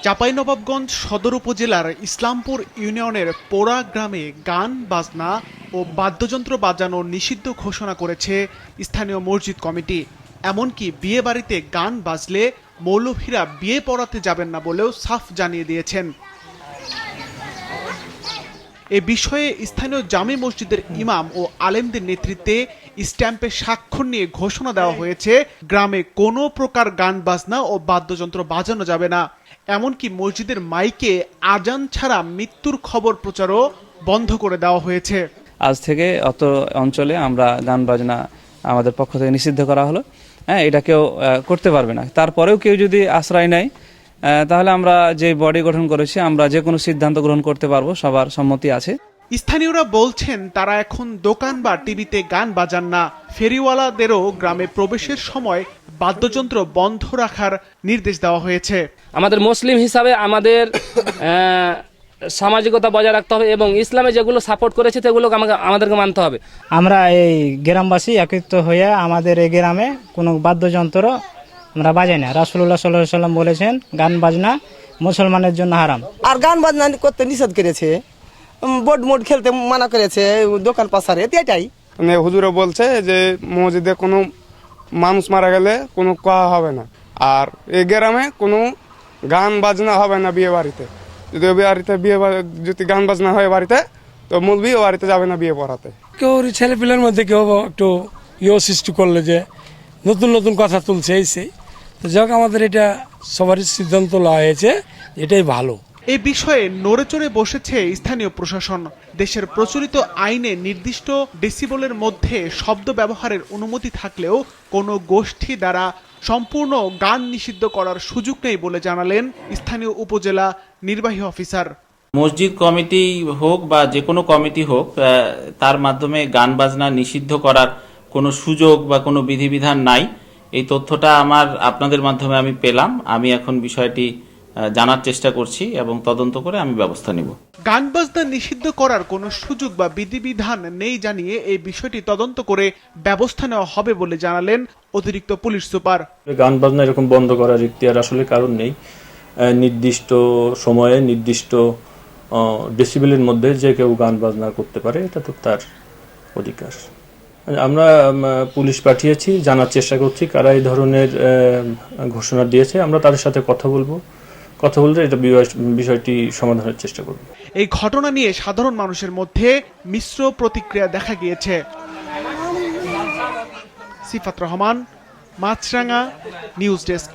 চাঁপাইনবাবগঞ্জ সদর উপজেলার ইসলামপুর ইউনিয়নের পোড়া গ্রামে গান বাজনা ও বাদ্যযন্ত্র বাজানো নিষিদ্ধ ঘোষণা করেছে স্থানীয় মসজিদ কমিটি। এমনকি বিয়ে বাড়িতে গান বাজলে মৌলভীরা বিয়ে পড়াতে যাবেন না বলেও সাফ জানিয়ে দিয়েছেন। এ বিষয়ে স্থানীয় জামে মসজিদের ইমাম ও আলেমদের নেতৃত্বে স্ট্যাম্পে স্বাক্ষর নিয়ে ঘোষণা দেওয়া হয়েছে গ্রামে কোনো প্রকার গান বাজনা ও বাদ্যযন্ত্র বাজানো যাবে না। এমনকি মসজিদের মাইকে আজান ছাড়া মৃত্যুর খবর প্রচারও বন্ধ করে দেওয়া হয়েছে। আজ থেকে অত অঞ্চলে আমরা গান বাজনা আমাদের পক্ষ থেকে নিষিদ্ধ করা হলো। এটা কেউ করতে পারবে না। তারপরেও কেউ যদি আশ্রয় নেয় তাহলে আমরা যে বডি গঠন করেছি আমরা যে কোনো সিদ্ধান্ত গ্রহণ করতে পারবো, সবার সম্মতি আছে। স্থানীয়রা বলছেন তারা এখন দোকান বা টিভিতে গান বাজান না। ফেরিওয়ালাদেরও গ্রামে প্রবেশের সময় বাদ্যযন্ত্র বন্ধ রাখার নির্দেশ দেওয়া হয়েছে। আমাদের মুসলিম হিসাবে আমাদের সামাজিকতা বজায় রাখতে হবে এবং ইসলামে যেগুলো সাপোর্ট করেছে সেগুলোকে আমাদেরকে মানতে হবে। আমরা এই গ্রামবাসী একত্রিত হয়ে আমাদের এই গ্রামে কোনো বাদ্যযন্ত্র আমরা বাজাই না। রাসূলুল্লাহ সাল্লাল্লাহু আলাইহি ওয়াসাল্লাম বলেছেন গান বাজনা মুসলমানের জন্য হারাম। আর গান বাজনা করতে নিষেধ করেছে, বোর্ড মোড খেলতে মানা করেছে দোকান পাশারে, এটাই। মানে হুজুরা বলছে যে মসজিদে কোনো মানুষ মারা গেলে কোনো কোয়া হবে না, আর এই গ্রামে কোনো গান বাজনা হবে না বিয়ে বাড়িতে। যদি যদি গান বাজনা হয় বাড়িতে, তো মুলবিও বাড়িতে যাবে না বিয়ে পড়াতে। কেউ ছেলে পিলের মধ্যে কেউ একটু সৃষ্টি করলে যে নতুন নতুন কথা তুলছে এই সেই, তো যাক আমাদের এটা সবারই সিদ্ধান্ত নেওয়া হয়েছে, এটাই ভালো। এই বিষয়ে নড়েচড়ে বসেছে স্থানীয় প্রশাসন। দেশের প্রচলিত আইনে নির্দিষ্ট ডেসিবলের মধ্যে শব্দ ব্যবহারের অনুমতি থাকলেও কোনো গোষ্ঠী দ্বারা সম্পূর্ণ গান নিষিদ্ধ করার সুযোগ নেই বলে জানালেন স্থানীয় উপজেলা নির্বাহী অফিসার। মসজিদ কমিটি হোক বা যে কোনো কমিটি হোক, তার মাধ্যমে গান বাজনা নিষিদ্ধ করার কোনো সুযোগ বা কোনো বিধিবিধান নাই। এই তথ্যটা আপনাদের মাধ্যমে আমি পেলাম। আমি এখন বিষয়টি জানার চেষ্টা করছি এবং তদন্ত করে আমি ব্যবস্থা নিব। গান বাজনা নিষিদ্ধ করার কোনো সুযোগ বা বিধিবিধান নেই জানিয়ে এই বিষয়টি তদন্ত করে ব্যবস্থা নেওয়া হবে বলে জানালেন অতিরিক্ত পুলিশ সুপার। গান বাজনা এরকম বন্ধ করার ইখতিয়ার আসলে কারণ নেই। নির্দিষ্ট সময়ে নির্দিষ্ট ডেসিবেলের মধ্যে যে কেউ গান বাজনা করতে পারে, এটা তো তার অধিকার। আমরা পুলিশ পাঠিয়েছি, জানার চেষ্টা করছি কারা এই ধরনের ঘোষণা দিয়েছে। আমরা তাদের সাথে কথা বলতে এটা বিষয়টি সমাধানের চেষ্টা করব। এই ঘটনা নিয়ে সাধারণ মানুষের মধ্যে মিশ্র প্রতিক্রিয়া দেখা গিয়েছে। সিফাত রহমান, মাছরাঙা, নিউজ ডেস্ক।